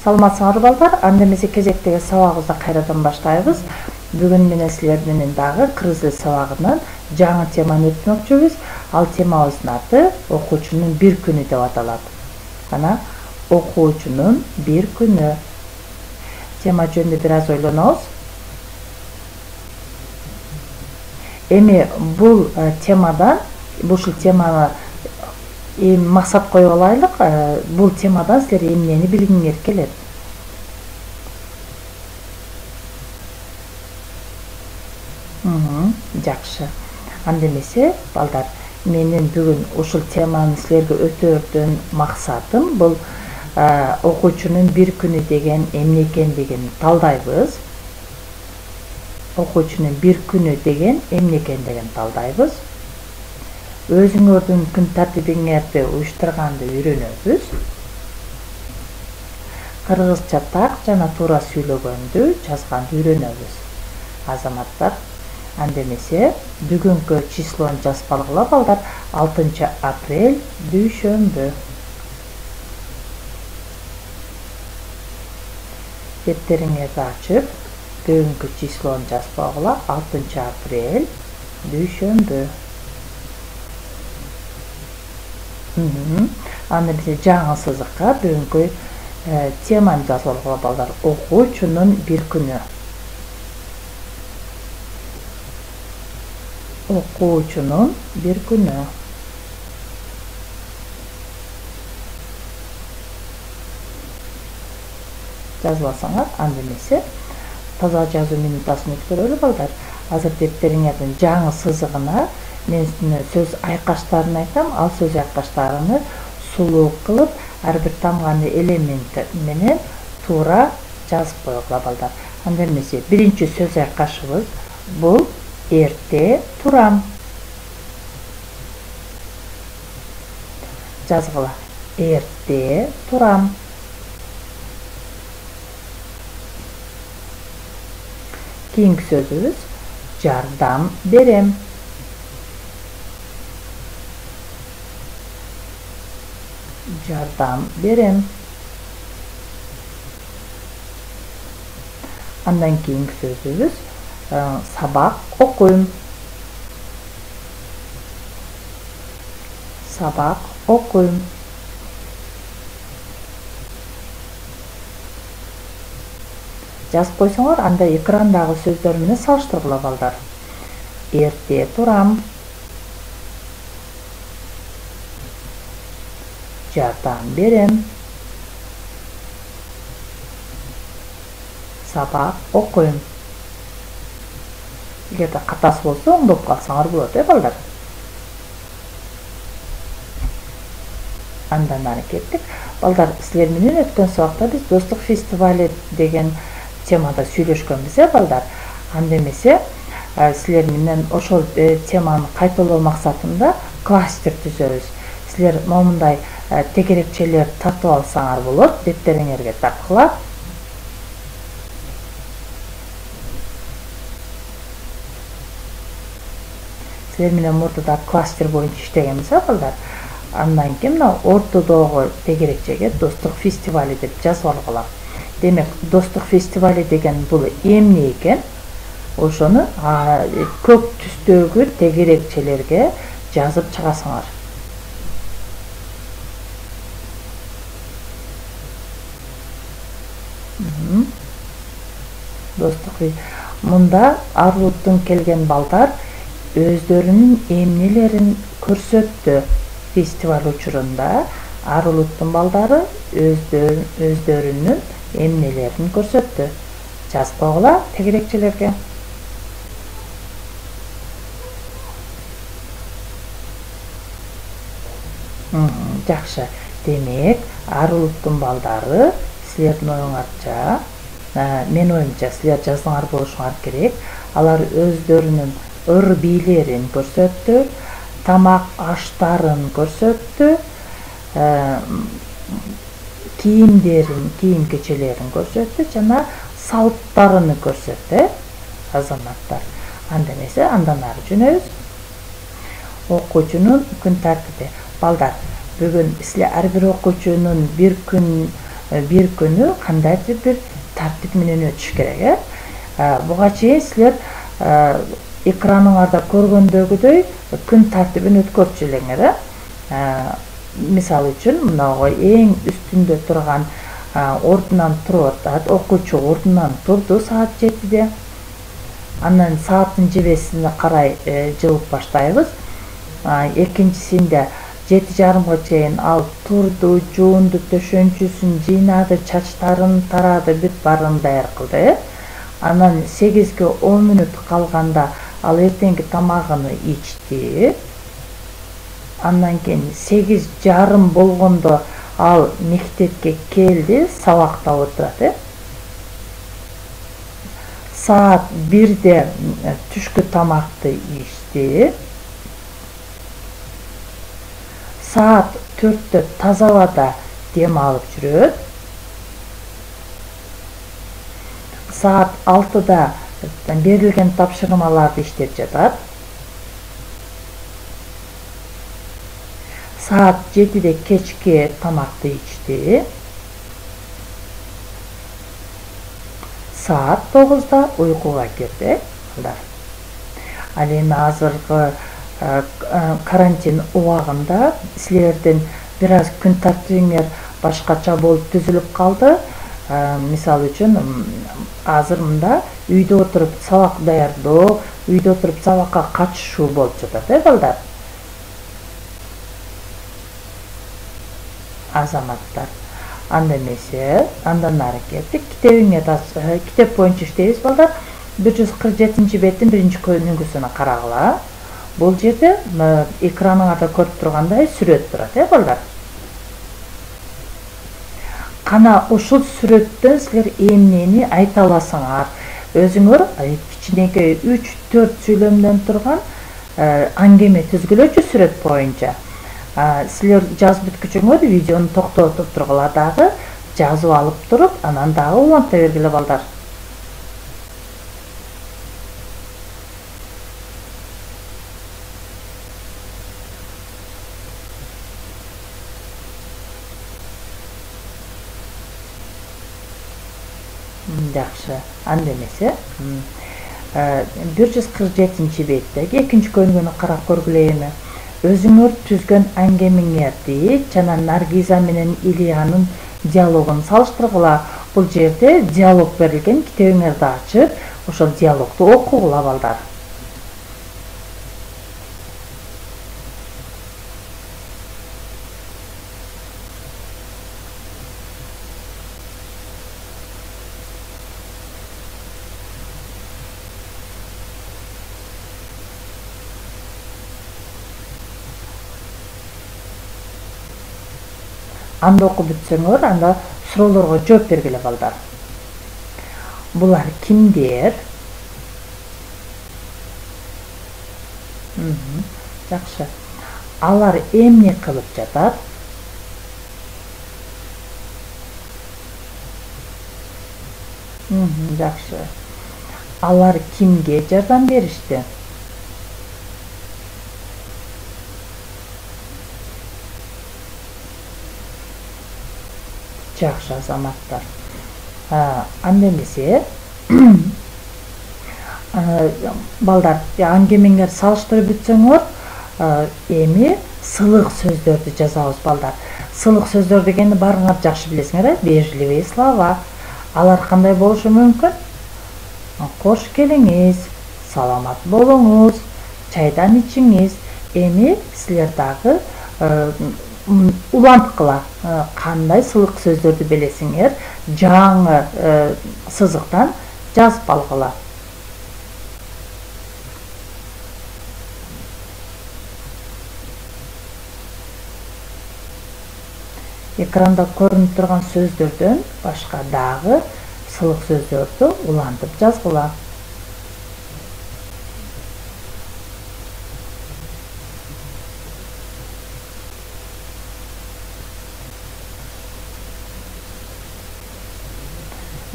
Саламатсыңар балдар, анда эмесе кезектеги сабагыбызды кайрадан баштайбыз. Бүгүн мен силер менен дагы кыргыз тил сабагынан жаңы теманы өтмөкчүбүз. Ал темабыздын аты окуучунун бир күнү деп аталат. Ana окуучунун бир күнү. Тема жөнүндө бир аз ойлонобуз. Эми бул темадан, ушул теманы максат коюп алайлык. Бул темадан силер эмнени билгиңер келет? Жакшы. Анда эмесе, балдар, менин бүгүн ушул теманы силерге өтөрдөн максатым бул окуучунун бир күнү деген эмне экендигин талдайбыз. Окуучунун бир күнү деген эмне экендигин талдайбыз. Өзүңөрдүн күн тартибиңерди уюштурганды үйрөнөбүз. Кыргызча так жана туура сүйлөгөндү, жазганды үйрөнөбүз. Азаматтар, анда эмесе бүгүнкү числону жазып алгыла балдар. 6 апрель дүйшөмбү. Дептериңерди ачып, бүгүнкү числону жазып алгыла. 6 апрель дүйшөмбү. Анда эмесе жаңы сызыкка бүгүнкү теманы жазып алгыла балдар. Окуучунун бир күнү. Окуучунун бир күнү. Жазып алсаңар, анда эмесе таза жазуу минутасын өткөрөлү балдар. Азыр дептериңердин жаңы сызыгына мен сөз айкаштарын айтам, ал сөз айкаштарыны сулуу кылып, ар бир тамганы элемент менен туура жазып койгула балдар. Анда эмесе биринчи сөз айкашыбыз бул эрте турам. Жазгыла. Эрте турам. Кийинки сөзүбүз жардам берем. Жардам берем. Андан кийинки сөзүбүз сабак окуйм. Сабак окуйм. Жазып койсоңор, анда экрандагы сөздөр менен салыштыргыла балдар. Эрте турам. Жардам берем. Сабак окуйм. Эгерде катасы болсо, оңдоп калсаңар болот, балдар. Андан ары кеттик. Балдар, силер менен өткөн сабакта биз достук фестивали деген темада сүйлөшкөнбүз, балдар. Анда эмесе силер менен ошол теманы кайталоо максатында кластер түзөбүз. Силер момундай тегерекчелер тартып алсаңар болот, дептериңерге тарткыла. Силер менен мурдада кластер боюнча иштегенбиз, балдар. Андан кийин мына ортодогу тегерекчеге достук фестивали деп жазып алгыла. Демек, достук фестивали деген бул эмне экен? Ошону көк түстөгү тегерекчелерге жазып чыгасыңар. Достук мында ар улуттун келген балдар өздөрүнүн эмнелерин көрсөттү. Фестиваль учурунда ар улуттун балдары өздөрүнүн эмнелерин көрсөттү. Жазып койгула тегерекчелерге. Жакшы. Демек, ар улуттун балдары силердин оюңарча, мен оюмча силер жазсаңар болушуңар керек. Алар өздөрүнүн ыр бийлерин көрсөттү, тамак аштарын көрсөттү, кийимдерин, кийим кечелерин көрсөттү, жана салттарын көрсөттү, азаматтар. Анда эмесе, андан ары жөнөбүз. Окуучунун күн тартиби. Балдар, бүгүн силер ар бир окуучунун бир күн bir күнү кандайдыр бир тартип менен өтүш керек. Буга чейин силер экраныңарда көргөндөгүдөй күн тартибин өткөрчү элеңер. Мисалы үчүн мынагы эң үстүндө турган ордунан туруп атат, окуучу ордунан турду саат 7-де. Андан сааттын жебесине карай жылып баштайбыз. Экинчисинде 7:30 чейин ал турду, жуунду, төшөнчүсүн жыйнады, чачтарын тарады, бүт баарын даяр кылды. Анан 8-ге 10 мүнөт калганда ал эртеңки тамагын ичти. Андан кийин 8:30 болгондо ал мектепке келди, сабакта отурат. Saat 1'de түшкү тамакты ичти. Saat 4'te таза абада дем алып жүрөт. Saat 6'da берилген тапшырмаларды иштеп жатат. Saat 7'de кечки тамакты ичти. Saat 9'da uykuga kirdi. Ал эми азыркы карантин убагында силердин бир аз күн тартибиңер башкача болуп түзүлүп калды. Мисалы үчүн азыр мында үйдө отуруп сабак даярдоо, үйдө отуруп сабакка катышуу болуп жатат, балдар. Азаматтар. Анда эмесе, андан ары кеттик. Китеп боюнча иштейбиз, балдар. 147 беттин 1-көнүгүсүнө карагыла. Бул жерде экраныңарда көрүп тургандай сүрөт турат, балдар. Кана ушул сүрөттөн силер эмнени айта аласыңар? Өзүңөр кичинекей 3-4 сүйлөмдөн турган аңгеме түзгүлөчү сүрөт боюнча. Силер жазып бүткүчүңөр видеону токтотуп тургула дагы, жазып алып туруп, анан дагы уланта бергиле, балдар. Жакшы, анда эмесе 147 беттеги экинчи көнүгүнү карап көргүлө эми. Өзүңөр түзгөн аңгемеңерди жана Наргиза менен Илиянын диалогун салыштыргыла. Бул жерде диалог берилген, китебиңерди ачып, ошол диалогду окугула, балдар. Анда окуп бүтсөңөр, анда суроолорго жооп бергиле, балдар. Булар кимдер? Жакшы. Алар эмне кылып жатат? Жакшы. Алар кимге жардам беришти? Жакшы, азаматтар. Анда эмесе, балдар, аңгемеңер салыштырып бүтсөңөр, эми сылык сөздөрдү жазабыз, балдар. Сылык сөздөр дегенди баарыңар жакшы билесиңер, вежливые слова. Алар кандай болушу мүмкүн? Кош келиңиз, саламат болуңуз, чайдан ичиңиз. Эми силер дагы уланткыла, кандай сылык сөздөрдү билесиңер, жаңы сызыктан жазып алгыла. Экранда көрүнүп турган сөздөрдөн башка дагы сылык сөздөрдү улантып жазгыла.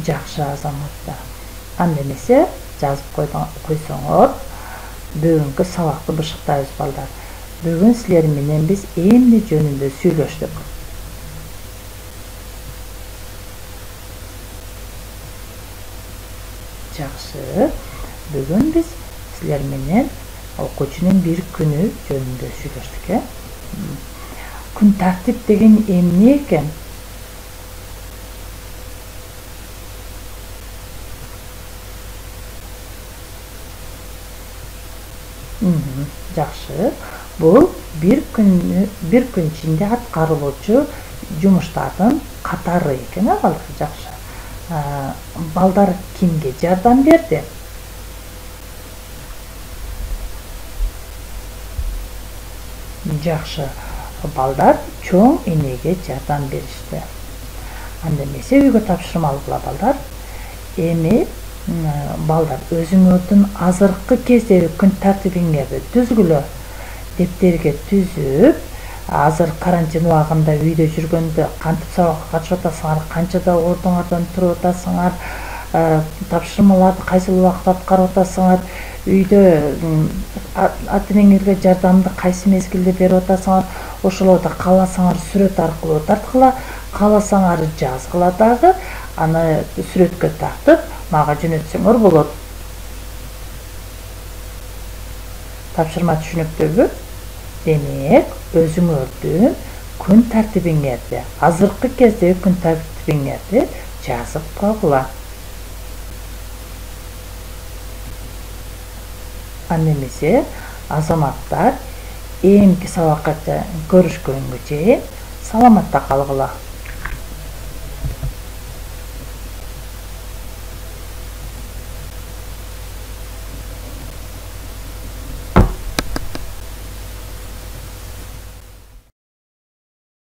Жакшы, азаматтар. Анда эмесе жазып койсоңор, бүгүнкү сабакты бышыктайбыз, балдар. Бүгүн силер менен биз эмне жөнүндө сүйлөштүк? Жакшы. Бүгүн биз силер менен окуучунун бир күнү жөнүндө сүйлөштүк. Күн тартип деген эмне экен? Жакшы. Бул бир күн ичинде аткарылуучу жумуштардын катары экен, балдар. Жакшы. Балдар кимге жардам берди? Жакшы. Балдар чоң энеге жардам беришти. Анда эмесе үйгө тапшырмалгыла, балдар. Эми балдар өзүңөрдүн азыркы кездеги күн тартибиңерди түзгүлө. Дептерге түзүп, азыр карантин убагында үйдө жүргөндө кантип сабакка катышып атасыңар, канчада ордуңардан туруп атасыңар, тапшырмаларды кайсыл убакытта аткарып атасыңар, үйдө ата-энеңерге жардамды кайсы мезгилде берип атасыңар, ошолорду кааласаңар сүрөт аркылуу тарткыла, кааласаңар жазгыла дагы, аны сүрөткө тартып мага жөнөтсөңөр болот. Тапшырма түшүнүктүүбү? Демек, өзүңөрдүн күн тартибиңерди, азыркы кездеги күн тартибиңерди жазып койгула. Анда эмесе азаматтар эмки сабакка көрүшкөнгө чейин саламатта калгыла.